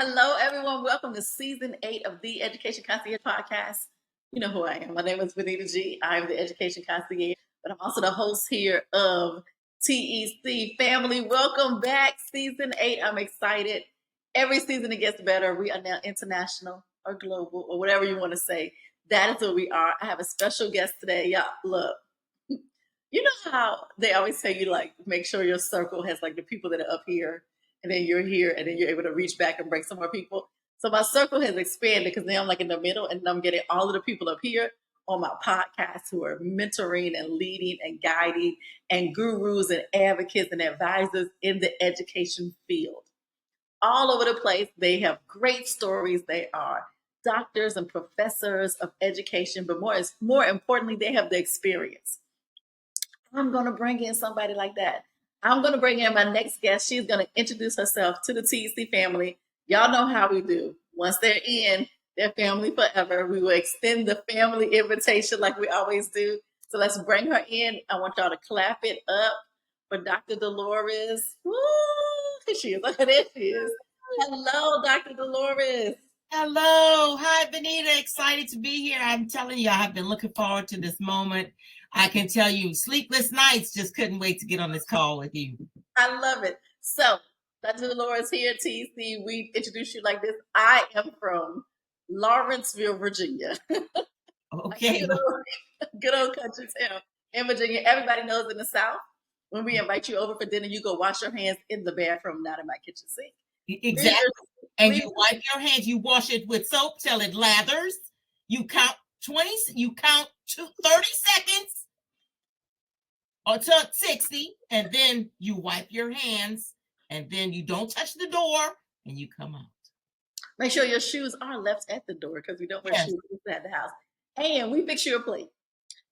Hello, everyone. Welcome to season 8 of the Education Concierge podcast. You know who I am. My name is Benita G. I'm the Education Concierge, but I'm also the host here of TEC Family. Welcome back, season 8. I'm excited. Every season it gets better. We are now international or global or whatever you want to say. That is what we are. I have a special guest today. Y'all, look. You know how they always tell you, like, make sure your circle has, like, the people that are up here, and then you're here, and then you're able to reach back and bring some more people. So my circle has expanded because now I'm, like, in the middle, and I'm getting all of the people up here on my podcast who are mentoring and leading and guiding and gurus and advocates and advisors in the education field. All over the place, they have great stories. They are doctors and professors of education, but more importantly, they have the experience. I'm going to bring in somebody like that. I'm going to bring in my next guest. She's going to introduce herself to the TEC family. Y'all know how we do. Once they're in, they're family forever. We will extend the family invitation like we always do. So let's bring her in. I want y'all to clap it up for Dr. Dolores. Woo! Here she is. Look at this. She is. Hello, Dr. Dolores. Hello. Hi, Benita. Excited to be here. I'm telling you, I have been looking forward to this moment. I can tell you, sleepless nights, just couldn't wait to get on this call with you. I love it. So, Dr. Dolores here at TEC. We introduce you like this. I am from Lawrenceville, Virginia. Okay. Good old country town in Virginia. Everybody knows in the South, when we invite you over for dinner, you go wash your hands in the bathroom, not in my kitchen sink. Exactly. And you wipe your hands, you wash it with soap till it lathers. You count 30 seconds or to 60, and then you wipe your hands, and then you don't touch the door, and you come out. Make sure your shoes are left at the door because we don't wear shoes at the house. And we fix you a plate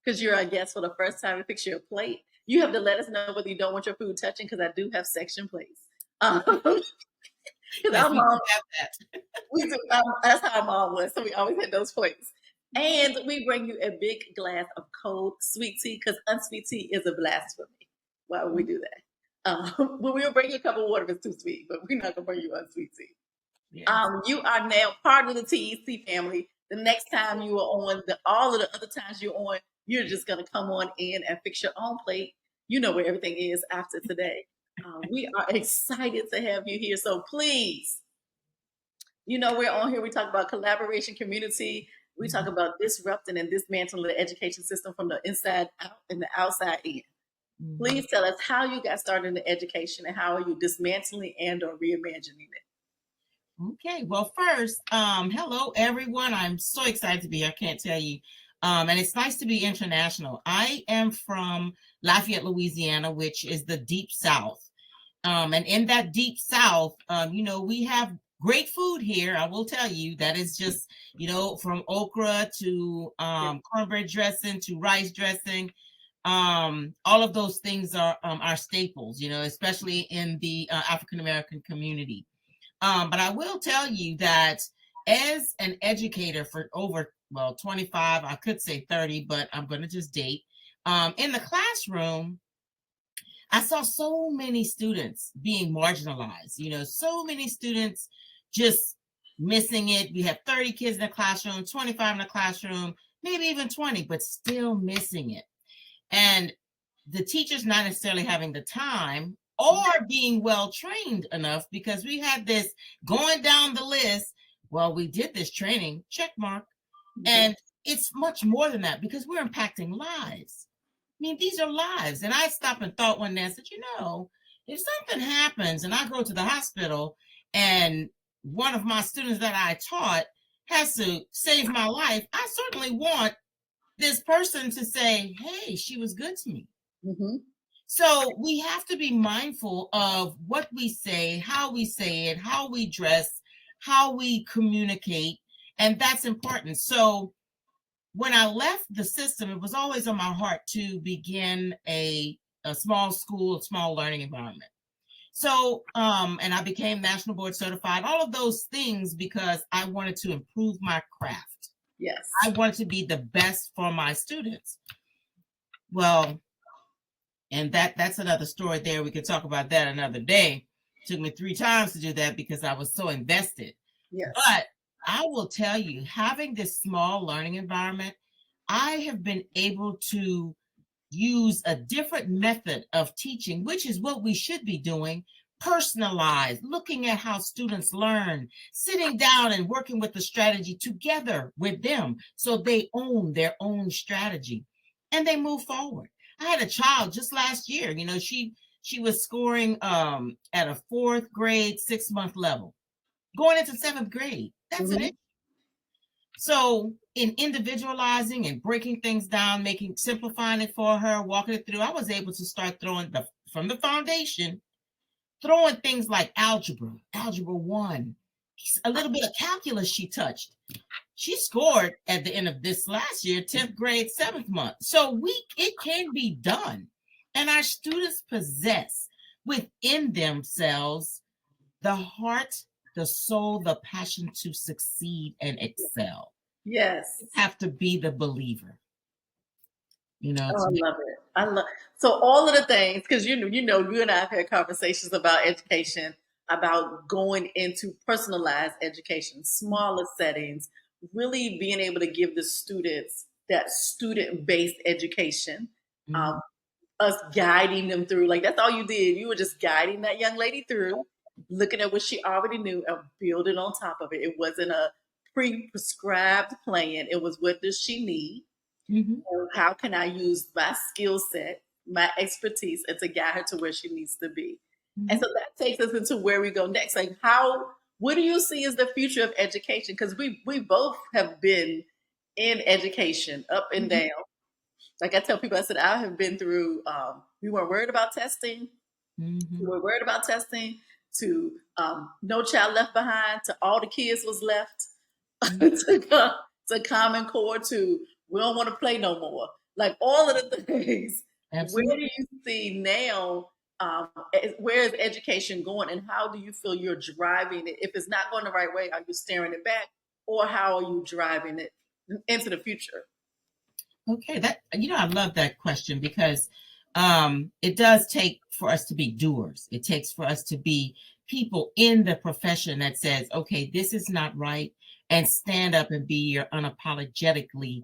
because you're our guest for the first time. We fix you a plate. You have to let us know whether you don't want your food touching because I do have section plates. Because our mom have that. We do. That's how our mom was. So we always had those plates. And we bring you a big glass of cold sweet tea because unsweet tea is a blasphemy. Why would we do that? But we'll bring you a cup of water if it's too sweet, but we're not going to bring you unsweet tea. Yes. You are now part of the TEC family. The next time you are on, all of the other times you're on, you're just going to come on in and fix your own plate. You know where everything is after today. We are excited to have you here. So please, you know, we're on here. We talk about collaboration, community. We talk about disrupting and dismantling the education system from the inside out and the outside in. Please tell us how you got started in education and how are you dismantling and or reimagining it. Okay, well, first, hello, everyone. I'm so excited to be here. I can't tell you. And it's nice to be international. I am from Lafayette, Louisiana, which is the deep South. And in that deep South, you know, we have great food here. I will tell you that is just, you know, from okra to cornbread dressing to rice dressing. All of those things are staples, you know, especially in the African-American community. But I will tell you that as an educator for over, 25, I could say 30, but I'm going to just date. In the classroom, I saw so many students being marginalized, you know, so many students just missing it. We have 30 kids in the classroom, 25 in the classroom, maybe even 20, but still missing it. And the teachers not necessarily having the time or being well trained enough, because we had this going down the list. Well, we did this training, check mark. And it's much more than that because we're impacting lives. I mean, these are lives. And I stopped and thought one day, I said, you know, if something happens and I go to the hospital and one of my students that I taught has to save my life, I certainly want this person to say, hey, she was good to me. Mm-hmm. So we have to be mindful of what we say, how we say it, how we dress, how we communicate, and that's important. So when I left the system, it was always on my heart to begin a small school, a small learning environment. So, and I became National Board Certified, all of those things because I wanted to improve my craft. Yes. I wanted to be the best for my students. Well, and that's another story there. We could talk about that another day. It took me 3 times to do that because I was so invested. Yes. But I will tell you, having this small learning environment, I have been able to use a different method of teaching, which is what we should be doing, personalized, looking at how students learn, sitting down and working with the strategy together with them so they own their own strategy and they move forward. I had a child just last year, she was scoring at a fourth grade 6-month level, going into seventh grade. That's Mm-hmm. it. So in individualizing and breaking things down, simplifying it for her, walking it through, I was able to start throwing from the foundation, throwing things like algebra 1, a little bit of calculus she touched. She scored at the end of this last year, 10th grade, 7th month. So it can be done. And our students possess within themselves the heart, the soul, the passion to succeed and excel. Yes. You have to be the believer. Oh, I love it. So all of the things, because you and I have had conversations about education, about going into personalized education, smaller settings, really being able to give the students that student-based education, Mm-hmm. us guiding them through. Like that's all you did. You were just guiding that young lady through, looking at what she already knew and building on top of it. It wasn't a pre-prescribed plan. It was what does she need? Mm-hmm. How can I use my skill set, my expertise, and to guide her to where she needs to be? Mm-hmm. And so that takes us into where we go next. Like, what do you see as the future of education? Because we both have been in education, up and Mm-hmm. down. Like I tell people, I said I have been through. We weren't worried about testing. Mm-hmm. We were worried about testing. To No Child Left Behind. To All the Kids Was Left. to Common Core. To We Don't Want to Play No More. Like all of the things. Absolutely. Where do you see now? Where is education going, and how do you feel you're driving it? If it's not going the right way, are you steering it back, or how are you driving it into the future? Okay, I love that question because it does take for us to be doers. It takes for us to be people in the profession that says, okay, this is not right, and stand up and be your unapologetically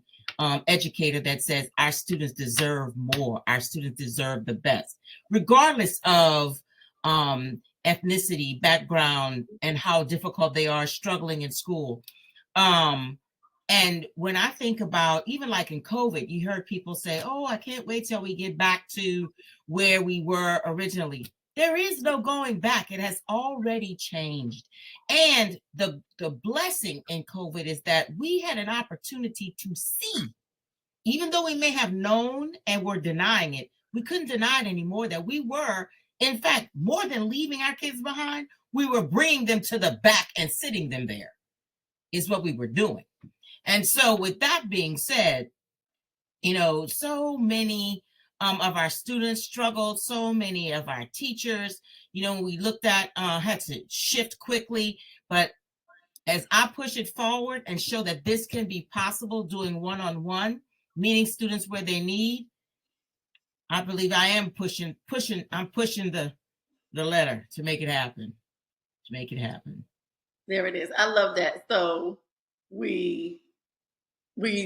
educator that says our students deserve more. Our students deserve the best, regardless of ethnicity, background, and how difficult they are struggling in school. And when I think about even like in COVID, you heard people say, oh, I can't wait till we get back to where we were originally. There is no going back. It has already changed. And the blessing in COVID is that we had an opportunity to see, even though we may have known and were denying it, we couldn't deny it anymore that we were, in fact, more than leaving our kids behind, we were bringing them to the back and sitting them there is what we were doing. And so with that being said, so many of our students struggled, so many of our teachers, we looked at, had to shift quickly. But as I push it forward and show that this can be possible, doing one-on-one, meeting students where they need, I believe I am pushing the letter to make it happen, There it is. I love that. So we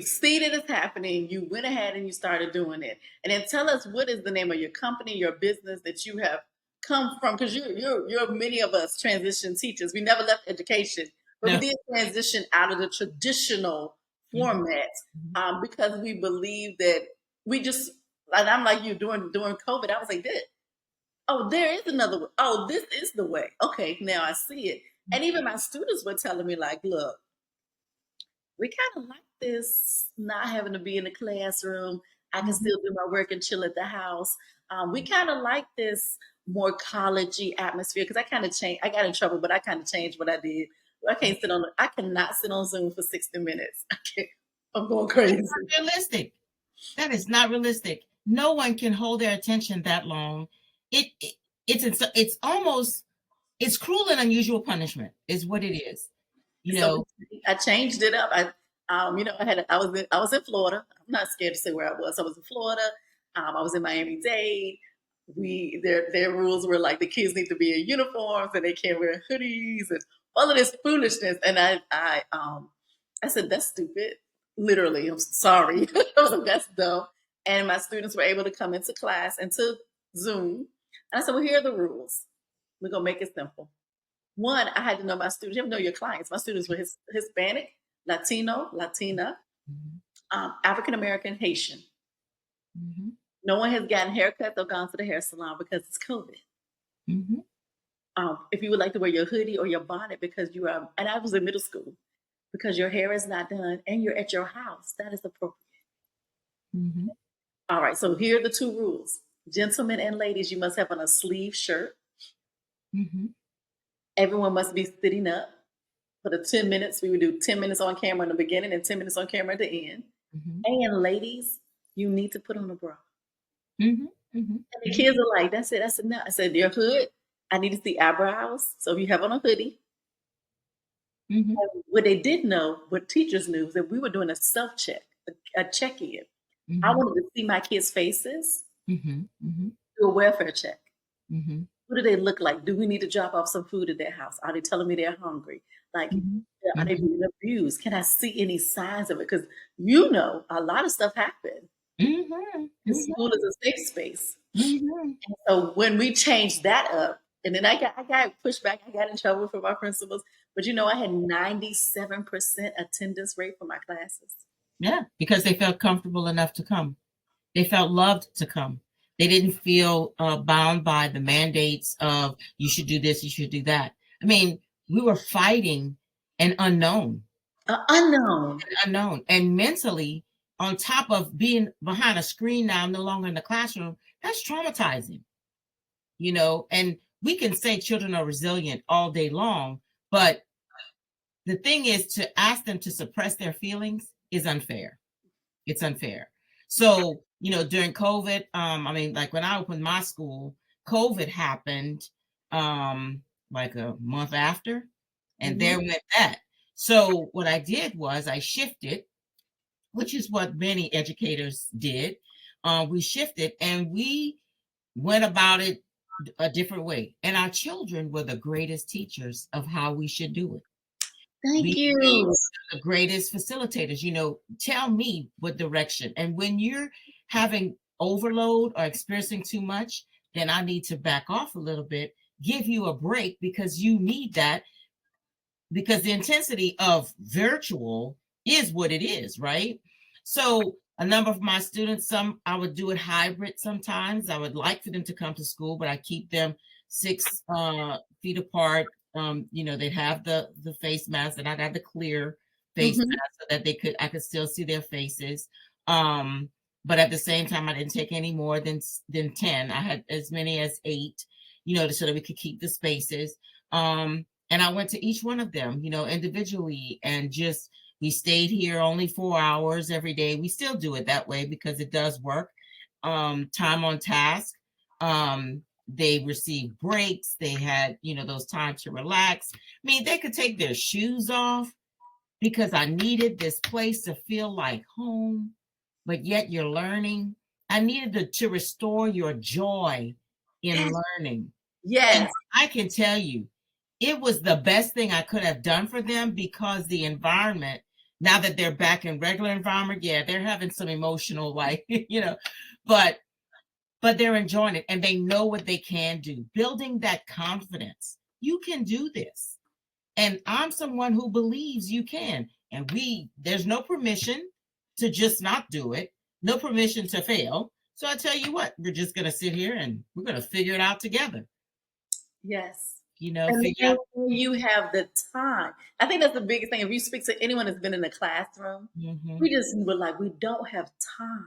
see that it's happening. You went ahead and you started doing it. And then tell us, what is the name of your company, your business that you have come from? Because you're many of us transition teachers. We never left education, but No. we did transition out of the traditional format because we believe that we just. And I'm like you during COVID. I was like, oh, there is another way. Oh, this is the way. Okay, now I see it. And even my students were telling me, like, look, we kind of like this, not having to be in the classroom. I can still do my work and chill at the house. We kind of like this more collegey atmosphere because I kind of changed. I got in trouble, but I kind of changed what I did. I cannot sit on Zoom for 60 minutes. I'm going crazy. That's not realistic. That is not realistic. No one can hold their attention that long. It's almost, it's cruel and unusual punishment is what it is. So I changed it up. I was in Florida. I'm not scared to say where I was. I was in Florida. I was in Miami-Dade. Their rules were like the kids need to be in uniforms and they can't wear hoodies and all of this foolishness. And I said, that's stupid. Literally, I'm sorry. I was like, that's dumb. And my students were able to come into class, into Zoom. And I said, well, here are the rules. We're going to make it simple. One, I had to know my students. You have to know your clients. My students were Hispanic, Latino, Latina, African American, Haitian. Mm-hmm. No one has gotten haircuts or gone to the hair salon because it's COVID. Mm-hmm. If you would like to wear your hoodie or your bonnet because you are, and I was in middle school, because your hair is not done and you're at your house, that is appropriate. Mm-hmm. All right, so here are the two rules. Gentlemen and ladies, you must have on a sleeve shirt. Mm-hmm. Everyone must be sitting up for the 10 minutes. We would do 10 minutes on camera in the beginning and 10 minutes on camera at the end. Mm-hmm. And ladies, you need to put on a bra. Mm-hmm. Mm-hmm. And the kids are like, that's it. I said, no. I said, your hood, I need to see eyebrows. So if you have on a hoodie. Mm-hmm. What they did know, what teachers knew, is that we were doing a self-check, a check-in. Mm-hmm. I wanted to see my kids' faces, Mm-hmm. Mm-hmm. do a welfare check. Mm-hmm. What do they look like? Do we need to drop off some food at their house? Are they telling me they're hungry? Like, Mm-hmm. are they being abused? Can I see any signs of it? Because a lot of stuff happened. Mm-hmm. And school is a safe space. Mm-hmm. And so when we changed that up, and then I got pushed back, I got in trouble from my principals. But I had 97% attendance rate for my classes. Yeah, because they felt comfortable enough to come. They felt loved to come. They didn't feel bound by the mandates of you should do this, you should do that. I mean, we were fighting an unknown. Unknown. And mentally, on top of being behind a screen now, no longer in the classroom, that's traumatizing. And we can say children are resilient all day long, but the thing is, to ask them to suppress their feelings is unfair. It's unfair. So, during COVID, like when I opened my school, COVID happened like a month after, and there went that. So what I did was I shifted, which is what many educators did. We shifted and we went about it a different way. And our children were the greatest teachers of how we should do it. Thank you. The greatest facilitators, tell me what direction. And when you're having overload or experiencing too much, then I need to back off a little bit, give you a break because you need that, because the intensity of virtual is what it is, right? So a number of my students, I would do it hybrid sometimes. I would like for them to come to school, but I keep them 6 feet apart. They'd have the face mask, and I'd have the clear face mask so that I could still see their faces. But at the same time, I didn't take any more than 10. I had as many as 8, so that we could keep the spaces. And I went to each one of them, individually, and we stayed here only 4 hours every day. We still do it that way because it does work. Time on task. They received breaks. They had, those times to relax. I mean, they could take their shoes off because I needed this place to feel like home, but yet you're learning. I needed to restore your joy in learning. Yes. And I can tell you, it was the best thing I could have done for them because the environment, now that they're back in regular environment, yeah, they're having some emotional, but they're enjoying it and they know what they can do. Building that confidence. You can do this. And I'm someone who believes you can. And there's no permission to just not do it. No permission to fail. So I tell you what, we're just going to sit here and we're going to figure it out together. Yes. And figure out. You have the time. I think that's the biggest thing. If you speak to anyone that's been in the classroom, we just were like, we don't have time.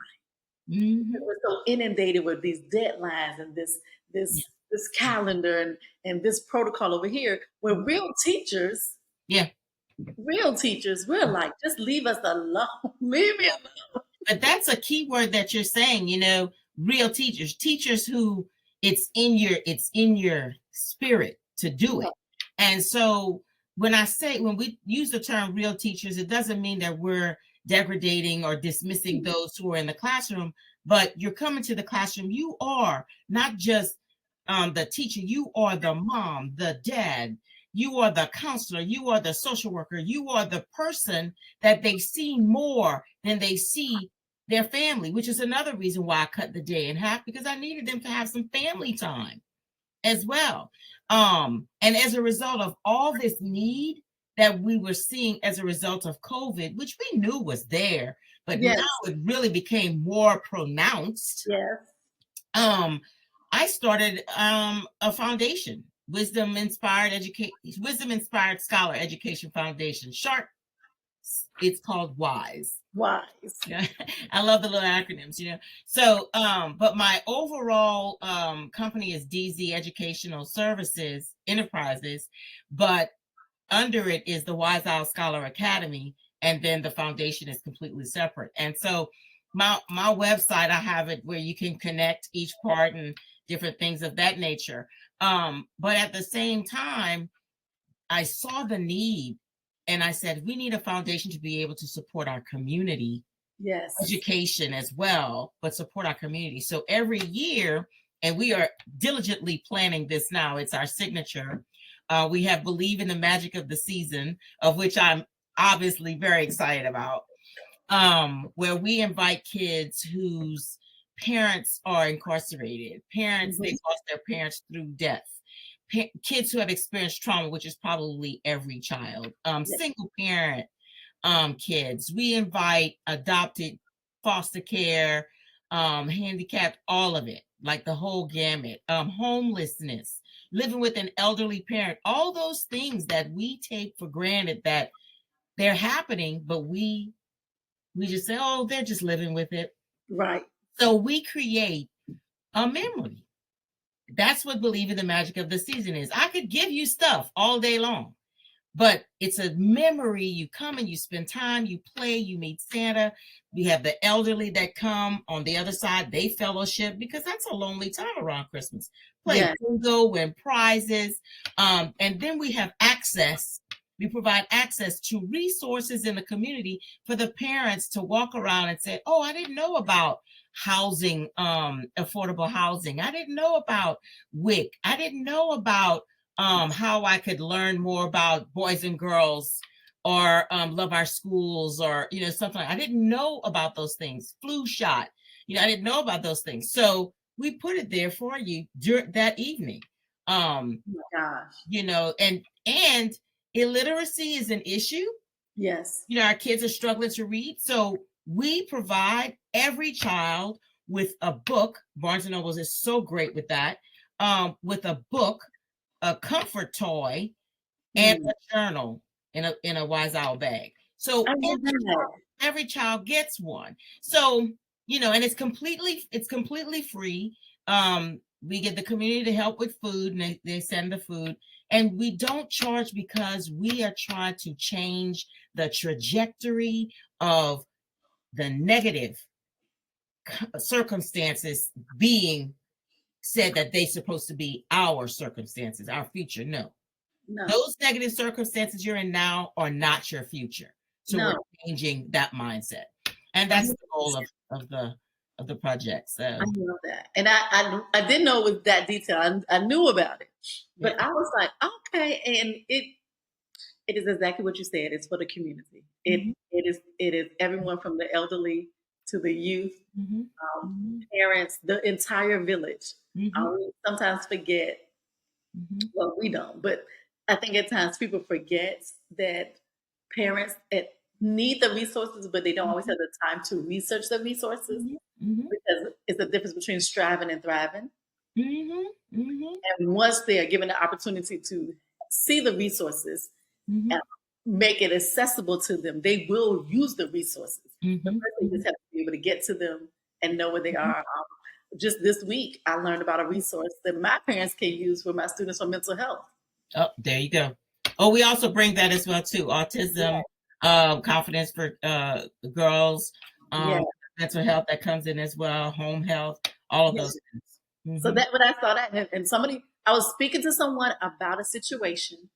We're so inundated with these deadlines and this calendar and this protocol over here. Where real teachers, we're like, just leave us alone. Leave me alone. But that's a key word that you're saying. Real teachers who it's in your spirit to do it. And so when we use the term real teachers, it doesn't mean that we're degrading or dismissing those who are in the classroom, but you're coming to the classroom. You are not just the teacher, you are the mom, the dad, you are the counselor, you are the social worker, you are the person that they see more than they see their family, which is another reason why I cut the day in half, because I needed them to have some family time as well. And as a result of all this need that we were seeing as a result of COVID, which we knew was there, but Yes. now it really became more pronounced. Yes. I started a foundation, Wisdom Inspired Scholar Education Foundation. Short, it's called WISE. WISE. Yeah, I love the little acronyms, So, but my overall company is DZ Educational Services Enterprises, but under it is the W.I.S.E Scholar Academy, and then the foundation is completely separate. And so my website, I have it where you can connect each part and different things of that nature. But at the same time, I saw the need, and I said, we need a foundation to be able to support our community. Yes. Education as well, but support our community. So every year, and we are diligently planning this now, it's our signature. We have Believe in the Magic of the Season, of which I'm obviously very excited about, where we invite kids whose parents are incarcerated, parents, they lost their parents through death, kids who have experienced trauma, which is probably every child, single parent kids. We invite adopted, foster care, handicapped, all of it, like the whole gamut, homelessness, living with an elderly parent, all those things that we take for granted that they're happening, but we just say, oh, they're just living with it. Right. So we create a memory. That's what Believe in the Magic of the Season is. I could give you stuff all day long, but it's a memory. You come and you spend time, you play, you meet Santa. We have the elderly that come on the other side, they fellowship, because that's a lonely time around Christmas. Play bingo, win prizes. And then we have access. We provide access to resources in the community for the parents to walk around and say, oh, I didn't know about housing, affordable housing. I didn't know about WIC. I didn't know about how I could learn more about boys and girls, or love our schools, or something. I didn't know about those things. Flu shot, I didn't know about those things. So we put it there for you during that evening. Oh my gosh. And illiteracy is an issue. Yes. Our kids are struggling to read, so we provide every child with a book. Barnes and Noble is so great with that. With a book, a comfort toy, and a journal in a W.I.S.E bag. So every child gets one. So, and it's completely free. We get the community to help with food, and they send the food. And we don't charge because we are trying to change the trajectory of the negative circumstances being said that they're supposed to be our circumstances, our future. No. Those negative circumstances you're in now are not your future. So we're changing that mindset. And that's the goal of the project. So I love that. And I didn't know it was that detailed. I knew about it. But I was like, okay, and it is exactly what you said. It's for the community. It is everyone from the elderly to the youth, parents, the entire village. We sometimes forget, well, we don't, but I think at times people forget that parents need the resources, but they don't always have the time to research the resources, because it's the difference between striving and thriving. And once they are given the opportunity to see the resources and make it accessible to them, they will use the resources. But first they just have to be able to get to them and know where they are. Just this week, I learned about a resource that my parents can use for my students for mental health. Oh, there you go. Oh, we also bring that as well too. Autism, confidence for girls, mental health that comes in as well, home health, all of those things. So that when I saw that, and I was speaking to someone about a situation,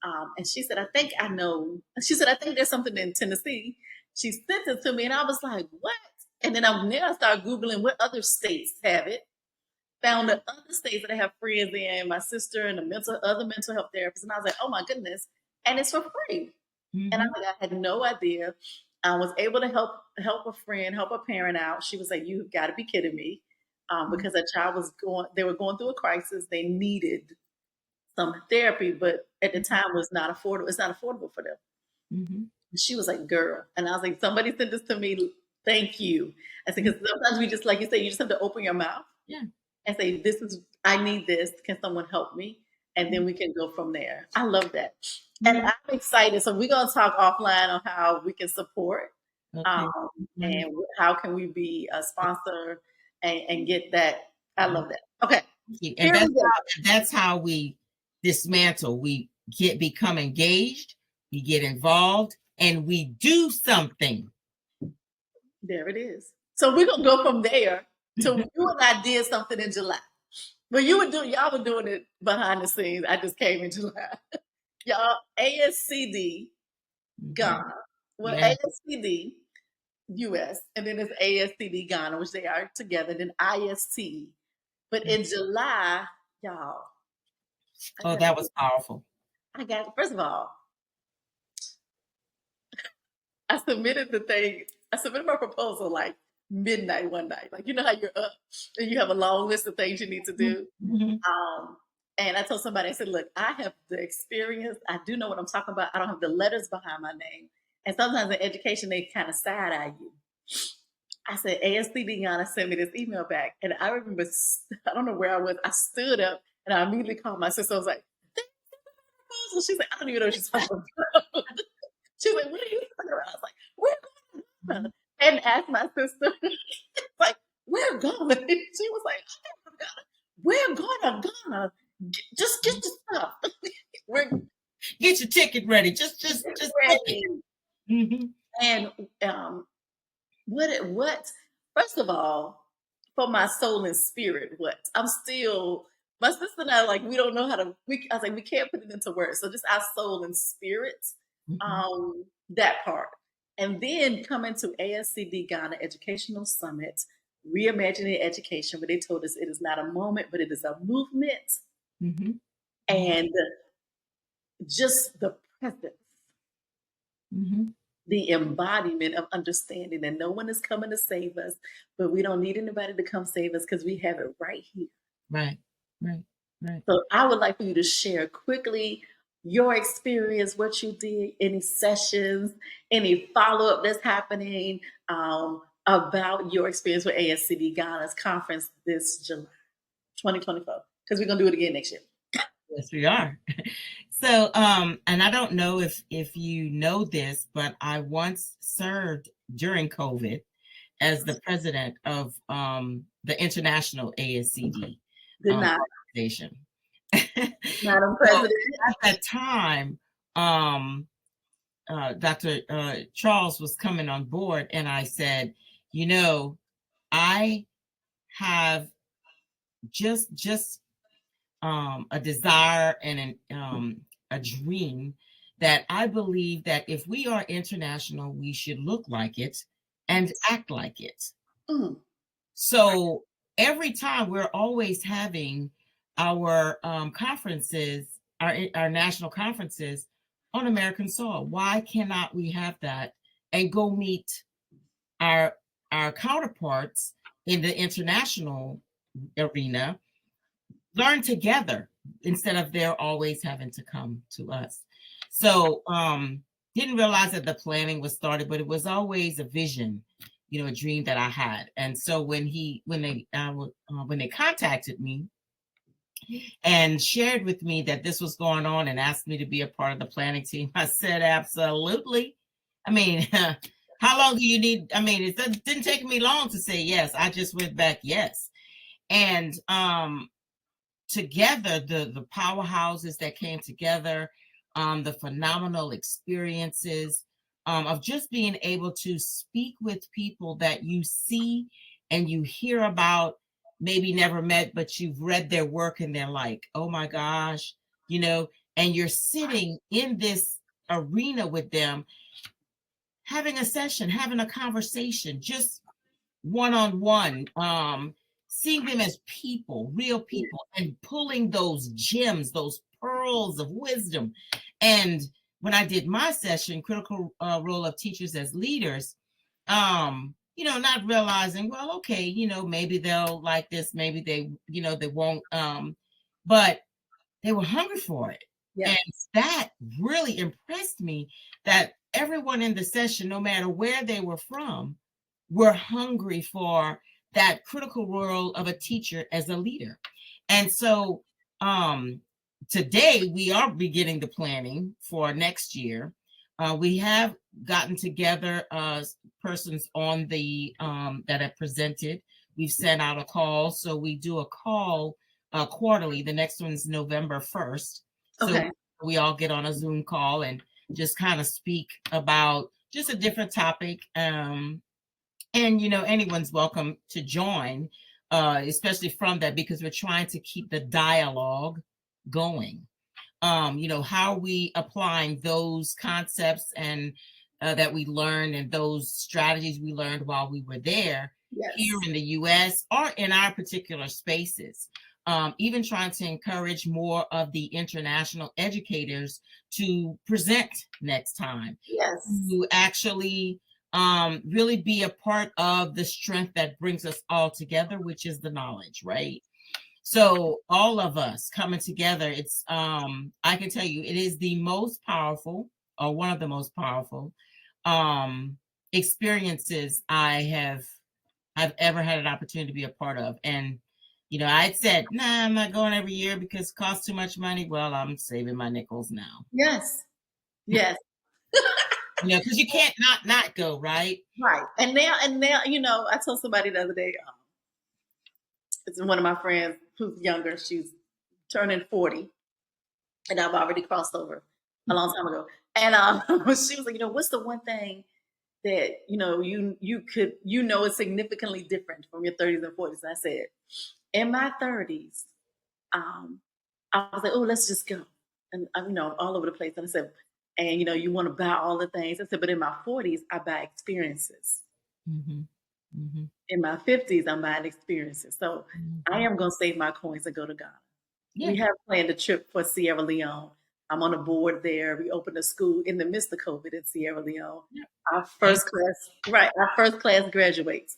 and she said, I think I know. She said, I think there's something in Tennessee. She sent it to me, and I was like, what? And then I started Googling what other states have it. found the other states that I have friends in, my sister and the other mental health therapists, and I was like, oh my goodness, and it's for free. And I Mhm. was like, I had no idea. I was able to help a friend, help a parent out. She was like, "You've got to be kidding me," because a child was going. They were going through a crisis. They needed some therapy, but at the time was not affordable. It's not affordable for them. Mhm. She was like, "Girl," and I was like, "Somebody sent this to me. Thank you." I said, Mhm. "Because sometimes we just, like you say, you just have to open your mouth Yeah. and say, this is, I need this. Can someone help me?" And then we can go from there. I love that. And Mhm. I'm excited. So we're going to talk offline on how we can support Okay. and Wonderful. how can we be a sponsor and get that. I love that. Okay. And Here we go. that's how we dismantle. We become engaged, we get involved, and we do something. There it is. So we're going to go from there to you and I did something in July. Well, y'all were doing it behind the scenes. I just came in July. Y'all, ASCD Mhm. Ghana. Well, Yeah. ASCD U.S. and then it's ASCD Ghana, which they are together. Then IST. But in July, y'all, Oh, that was powerful. first of all, I submitted the thing. I submitted my proposal like midnight one night. Like, you know how you're up and you have a long list of things you need to do. Mhm. Um, and I told somebody, I said, look, I have the experience. I do know what I'm talking about. I don't have the letters behind my name. And sometimes in education, they kind of side eye you. I said, ASCD Ghana sent me this email back. And I remember, I don't know where I was. I stood up and I immediately called my sister. I was like, she's like, I don't even know what she's talking about. She's like, what are you talking about? I was like, we're going to Ghana. And asked my sister, like, we're going. She was like, we're going to Ghana. Just get your stuff. We're Get your ticket ready. Just book it. ready. Mhm. And what? First of all, for my soul and spirit, what? I'm still. My sister and I like we don't know how to. I was like we can't put it into words. So just our soul and spirit, Mhm. that part, and then coming to ASCD Ghana Educational Summit, reimagining education, where they told us it is not a moment, but it is a movement, Mhm. Mhm. and just the presence, Mhm. the embodiment of understanding that no one is coming to save us, but we don't need anybody to come save us because we have it right here. Right. Right. Right. So I would like for you to share quickly your experience, what you did, any sessions, any follow up that's happening about your experience with ASCD Ghana's conference this July 2024. Because we're going to do it again next year. Yes, we are. So, and I don't know if you know this, but I once served during COVID as the president of the International ASCD Good night, organization. Madam So President. at that time, Dr. Charles was coming on board, and I said, you know, I have just a desire and a dream that I believe that if we are international, we should look like it and Yes. act like it. Mm. So every time we're always having our conferences, our national conferences on American soil. Why cannot we have that and go meet our our counterparts in the international arena, learn together instead of they're always having to come to us. So didn't realize that the planning was started, but it was always a vision, you know, a dream that I had. And so when they contacted me and shared with me that this was going on and asked me to be a part of the planning team, I said absolutely. I mean, how long do you need? I mean, it didn't take me long to say yes. I just went back yes. And together, the powerhouses that came together, the phenomenal experiences of just being able to speak with people that you see and you hear about, maybe never met, but you've read their work and they're like, oh my gosh, you know, and you're sitting in this arena with them, having a session, having a conversation, just one on one. seeing them as people, real people, and pulling those gems, those pearls of wisdom. And when I did my session, critical role of teachers as leaders, not realizing, well, okay, maybe they'll like this, maybe they won't, but they were hungry for it. Yeah. And that really impressed me, that everyone in the session, no matter where they were from, were hungry for that critical role of a teacher as a leader. And so today we are beginning the planning for next year. We have gotten together persons on the that have presented. We've sent out a call. So we do a call quarterly. The next one's November 1st. So Okay. we all get on a Zoom call and just kind of speak about just a different topic. And anyone's welcome to join, especially from that, because we're trying to keep the dialogue going. How are we applying those concepts and that we learned, and those strategies we learned while we were there, Yes. here in the U.S. or in our particular spaces. Even trying to encourage more of the international educators to present next time. Yes. To actually really be a part of the strength that brings us all together, which is the knowledge, right? So all of us coming together, it's I can tell you, it is the most powerful, or one of the most powerful experiences I've ever had an opportunity to be a part of. And I'd said, nah, I'm not going every year because it costs too much money. Well, I'm saving my nickels now. Yes. Yes. Because you can't not go, right? Right. And now, I told somebody the other day, it's one of my friends who's younger. She's turning 40, and I've already crossed over a long time ago. And she was like, what's the one thing that you could is significantly different from your 30s and 40s? And I said, in my 30s, I was like, oh, let's just go, and I'm all over the place. And I said, and you want to buy all the things. I said, but in my 40s, I buy experiences. Mm-hmm. Mm-hmm. In my 50s, I'm buying experiences. So I am going to save my coins and go to Ghana. Yeah. We have planned a trip for Sierra Leone. I'm on a board there. We opened a school in the midst of COVID in Sierra Leone. Yeah. Our first class graduates.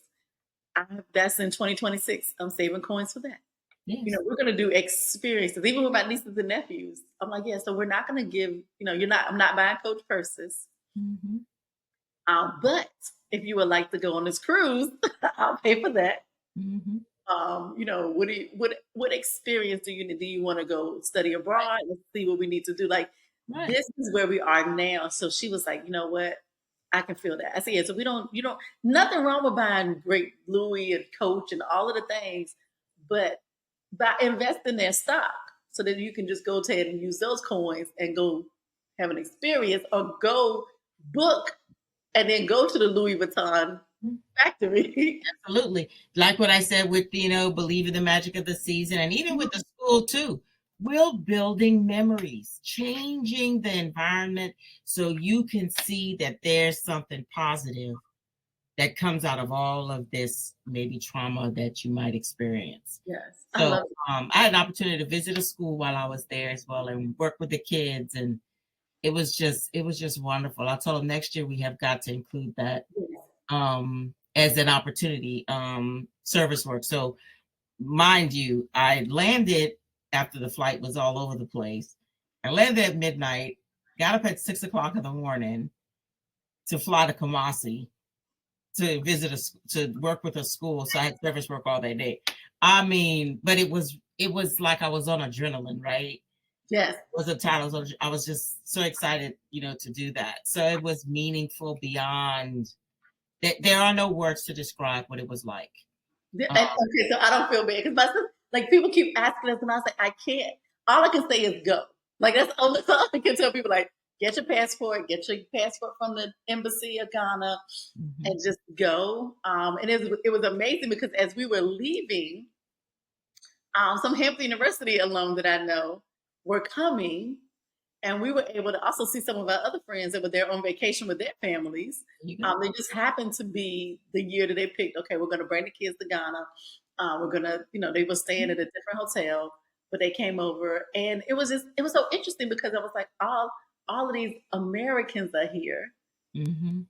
That's in 2026. I'm saving coins for that. Yes. We're going to do experiences, even with my nieces and nephews. I'm like, yeah, so we're not going to give, I'm not buying Coach purses. Mm-hmm. But if you would like to go on this cruise, I'll pay for that. Mm-hmm. What experience do you want to go study abroad? Right. Let's see what we need to do. Like, right. This is where we are now. So she was like, you know what? I can feel that. I said, yeah, so nothing wrong with buying great Louis and Coach and all of the things, but by investing their stock so that you can just go ahead and use those coins and go have an experience, or go book and then go to the Louis Vuitton factory. Absolutely. Like what I said with, believe in the magic of the season, and even with the school too. We're building memories, changing the environment so you can see that there's something positive that comes out of all of this, maybe trauma that you might experience. Yes. So I had an opportunity to visit a school while I was there as well, and work with the kids, and it was just wonderful. I told them next year we have got to include that as an opportunity, service work. So mind you, I landed after the flight was all over the place. I landed at midnight, got up at 6 o'clock in the morning to fly to Kumasi to visit to work with a school. So I had service work all that day. I mean, but it was like I was on adrenaline, right? Yes. It was a title. I was just so excited, to do that. So it was meaningful beyond that. There are no words to describe what it was like. Okay, so I don't feel bad because like people keep asking us, and I say I can't. All I can say is go. Like that's all I can tell people. Like, get your passport from the embassy of Ghana, and just go. And it was amazing because as we were leaving, some Hampton University alum that I know were coming, and we were able to also see some of our other friends that were there on vacation with their families. They just happened to be the year that they picked, okay, we're going to bring the kids to Ghana. we're gonna, they were staying at a different hotel, but they came over, and it was so interesting because I was like, all of these Americans are here Mm-hmm.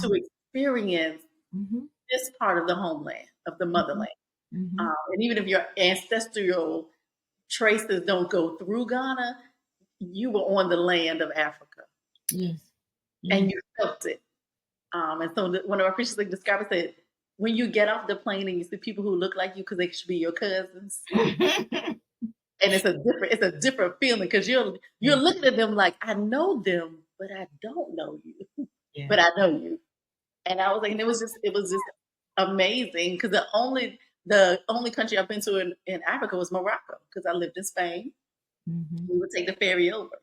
to experience Mm-hmm. this part of the homeland, of the motherland. Mm-hmm. And even if your ancestral traces don't go through Ghana, you were on the land of Africa. Yes. And you felt it. And so one of our preachers described it, said, when you get off the plane and you see people who look like you because they should be your cousins, and it's a different feeling because you're looking at them like, I know them, but I don't know you, but I know you. And I was like, and it was just amazing because the only country I've been to in Africa was Morocco because I lived in Spain. Mm-hmm. We would take the ferry over.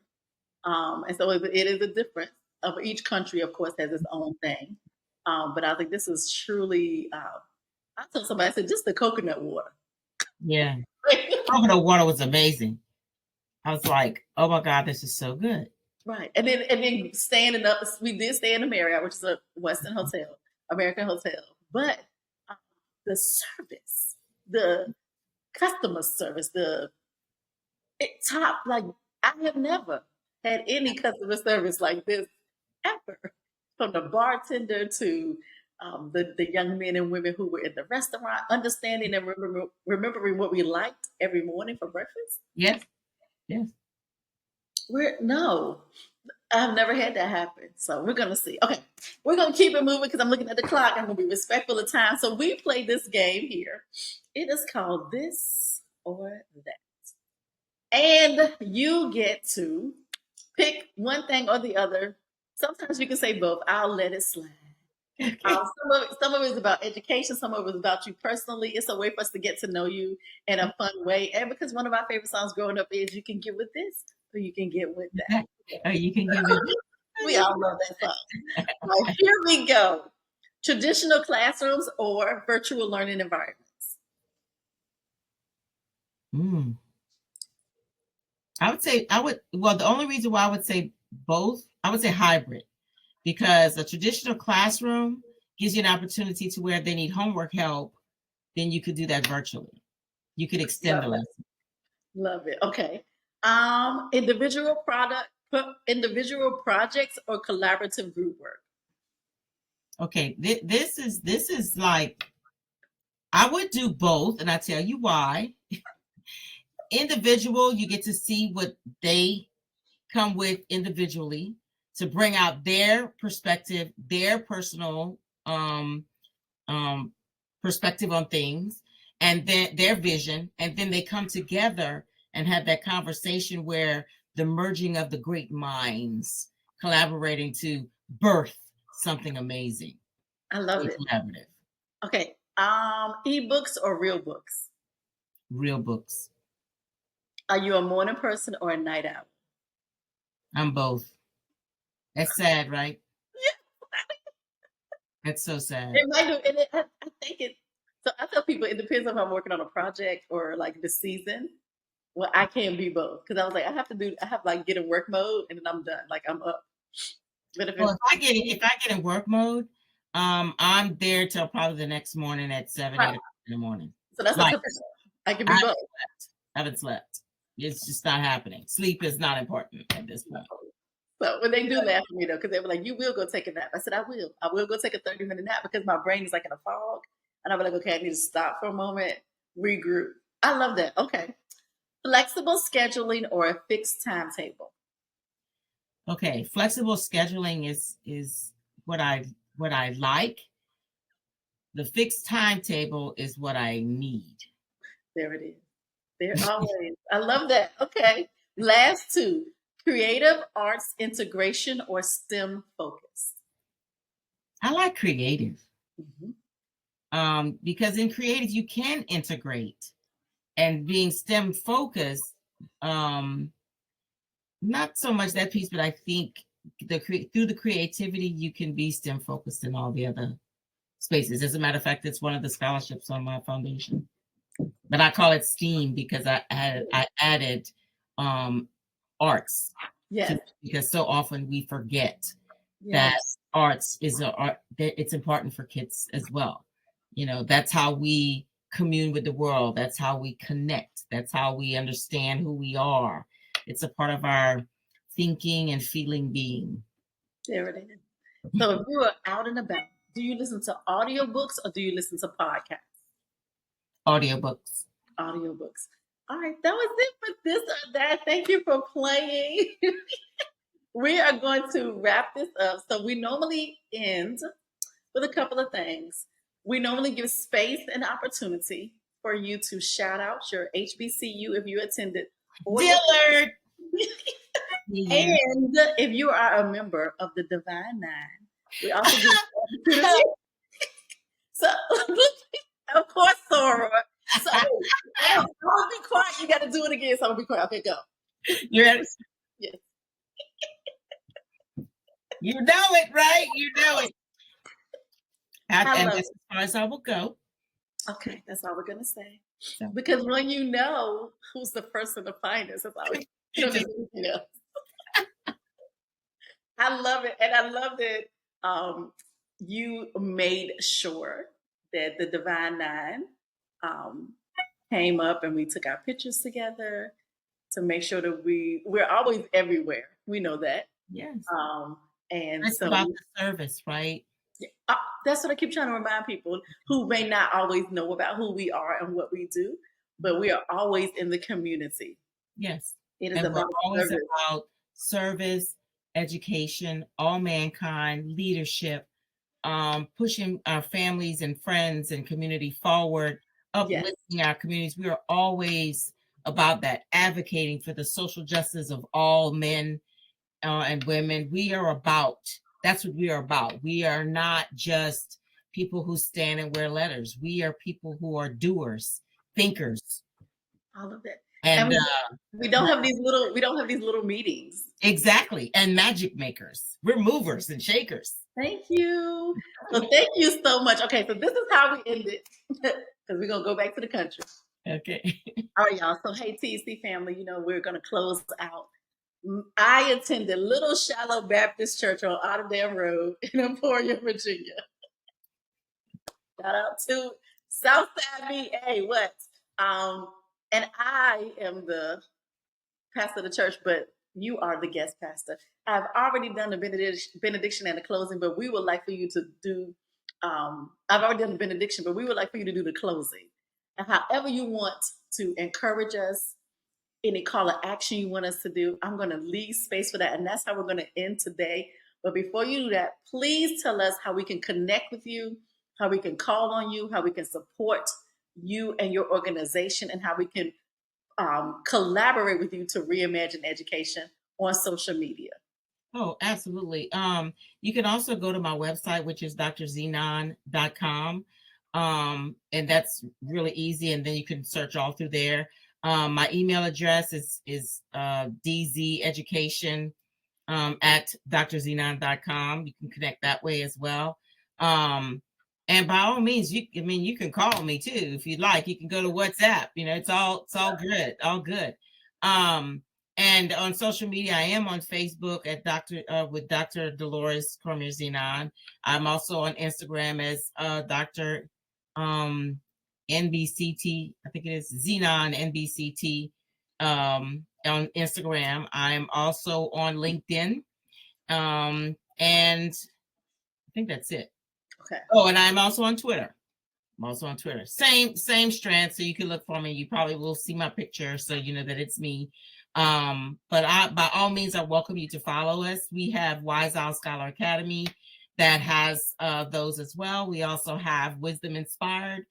And so it is a difference of each country, of course, has its own thing. But I think this is truly, I told somebody, I said, just the coconut water. Yeah. Coconut water was amazing. I was like, oh my God, this is so good. Right. And then we did stay in the Marriott, which is a Western hotel, American hotel. But the service, the customer service, top, like, I have never had any customer service like this ever. From the bartender to the young men and women who were in the restaurant, understanding and remembering what we liked every morning for breakfast. Yes. Yes. No, I've never had that happen. So we're going to see. Okay, we're going to keep it moving because I'm looking at the clock. I'm going to be respectful of time. So we play this game here. It is called This or That. And you get to pick one thing or the other. Sometimes you can say both. I'll let it slide. Okay. Some of it is about education. Some of it is about you personally. It's a way for us to get to know you in a fun way. And because one of our favorite songs growing up is "You Can Get With This or You Can Get With That." Oh, you can give it. We all love that song. Well, here we go. Traditional classrooms or virtual learning environments? Well, the only reason why I would say both, I would say hybrid, because a traditional classroom gives you an opportunity to where they need homework help, then you could do that virtually. You could extend the lesson. Love it. Okay. Individual projects or collaborative group work? Okay, this is like, I would do both, and I tell you why. Individual, you get to see what they come with individually to bring out their perspective, their personal perspective on things, and then their vision, and then they come together and have that conversation where the merging of the great minds collaborating to birth something amazing. I love it. Collaborative. Okay. Ebooks or real books? Real books. Are you a morning person or a night owl? I'm both. That's sad, right? Yeah. That's so sad. It might do, and I think it. So I tell people it depends on if I'm working on a project or like the season. Well, I can't be both because I was like, I have like get in work mode and then I'm done. Like I'm up. But if I get in work mode, I'm there till probably the next morning at 7, 8 o'clock in the morning. So that's like, I can be both. I haven't slept. It's just not happening. Sleep is not important at this point. So when they do laugh at me though, because they were like, "You will go take a nap." I said, "I will. I will go take a 30-minute nap because my brain is like in a fog." And I'll be like, "Okay, I need to stop for a moment, regroup." I love that. Okay, flexible scheduling or a fixed timetable? Okay, flexible scheduling is what I like. The fixed timetable is what I need. There it is. There always. I love that. Okay, last two. Creative arts integration or STEM focus? I like creative. Because in creative you can integrate, and being STEM focused, not so much that piece, but I think through the creativity you can be STEM focused in all the other spaces. As a matter of fact, it's one of the scholarships on my foundation, but I call it STEAM because I added arts. Yes. Because so often we forget that arts is it's important for kids as well. You know, that's how we commune with the world. That's how we connect. That's how we understand who we are. It's a part of our thinking and feeling being. There it is. So if you are out and about, do you listen to audiobooks or do you listen to podcasts? Audiobooks. Audiobooks. All right, that was it for this or that. Thank you for playing. We are going to wrap this up. So we normally end with a couple of things. We normally give space and opportunity for you to shout out your HBCU if you attended. Dillard. And if you are a member of the Divine Nine, we also give opportunity. So, of course, Sora. So, I'm gonna be quiet. You got to do it again. So I'm gonna be quiet. Okay, go. You ready? Yes. You know it, right? You know it. And that's as far as I will go. Okay, that's all we're gonna say. So. Because when you know who's the first and the finest, that's all you don't need anything else. I love it, and I love that you made sure that the Divine Nine came up and we took our pictures together to make sure that we're always everywhere. We know that. Yes. And it's so about the service, right? That's what I keep trying to remind people who may not always know about who we are and what we do, but we are always in the community. Yes. It is about always about service, education, all mankind, leadership, pushing our families and friends and community forward, uplifting our communities. We are always about that, advocating for the social justice of all men and women. That's what we are about. We are not just people who stand and wear letters. We are people who are doers, thinkers. All of it. And we don't have these little meetings. Exactly. And magic makers. We're movers and shakers. Thank you. So thank you so much. Okay, so this is how we end it. Because we're gonna go back to the country. Okay. All right, y'all. So hey, TEC family, we're gonna close out. I attended Little Shallow Baptist Church on Otterdam Road in Emporia, Virginia. Shout out to Southside VA. What? And I am the pastor of the church, but you are the guest pastor. I've already done the benediction and the closing, but we would like for you to do. I've already done the benediction, but we would like for you to do the closing. And however you want to encourage us, any call to action you want us to do, I'm going to leave space for that. And that's how we're going to end today. But before you do that, please tell us how we can connect with you, how we can call on you, how we can support you and your organization, and how we can collaborate with you to reimagine education on social media. Oh, absolutely. You can also go to my website, which is drzenon.com. And that's really easy. And then you can search all through there. My email address is dzeducation at drzenon.com. You can connect that way as well. And by all means, you can call me too if you'd like. You can go to WhatsApp. It's all good, all good. And on social media, I am on Facebook at with Dr. Dolores Cormier-Zenon. I'm also on Instagram as Dr. NBCT. I think it is Zenon NBCT on Instagram. I'm also on LinkedIn. And I think that's it. Okay. Oh, and I'm also on Twitter. Same strand. So you can look for me. You probably will see my picture, so you know that it's me. But by all means, I welcome you to follow us. We have W.I.S.E Scholar Academy that has those as well. We also have Wisdom Inspired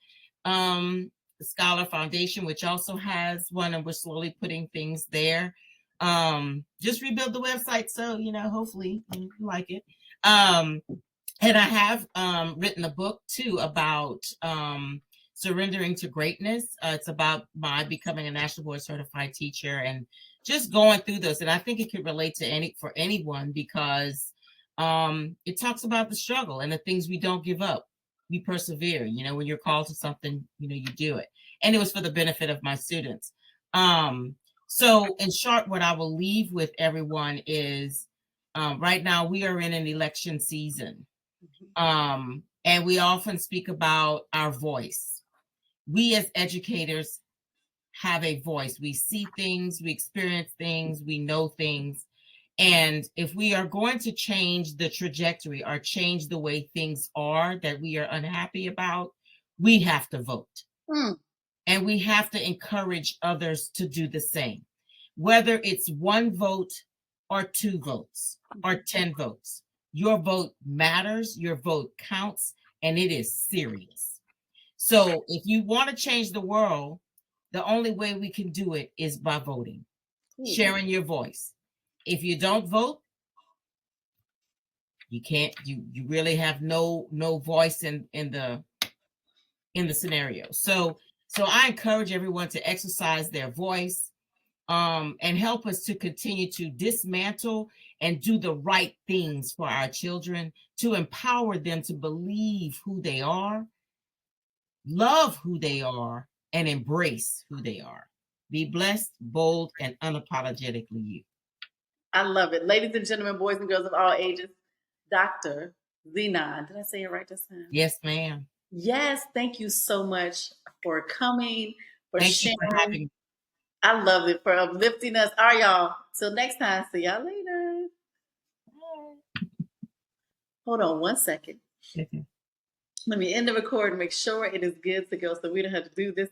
Scholar Foundation, which also has one, and we're slowly putting things there. Just rebuild the website, so hopefully you like it. And I have written a book too about surrendering to greatness. It's about my becoming a national board certified teacher and just going through this. And I think it could relate to for anyone, because it talks about the struggle and the things we don't give up. We persevere. When you're called to something, you do it. And it was for the benefit of my students. So in short, what I will leave with everyone is right now we are in an election season. And we often speak about our voice. we as educators have a voice. We see things, we experience things, we know things. And if we are going to change the trajectory or change the way things are that we are unhappy about, we have to vote. And we have to encourage others to do the same. Whether it's 1 vote or 2 votes or 10 votes, your vote matters, your vote counts, and it is serious. So if you want to change the world, the only way we can do it is by voting, sharing your voice. If you don't vote, you can't, you really have no voice in the scenario. So I encourage everyone to exercise their voice, and help us to continue to dismantle and do the right things for our children, to empower them to believe who they are, love who they are, and embrace who they are. Be blessed, bold, and unapologetically you. I love it. Ladies and gentlemen, boys and girls of all ages, Dr. Zenon. Did I say it right this time? Yes, ma'am. Yes, thank you so much for coming, for sharing. You for having me. I love it, for uplifting us. All right, y'all. Till next time. See y'all later. Hold on 1 second. Okay. Let me end the record and make sure it is good to go so we don't have to do this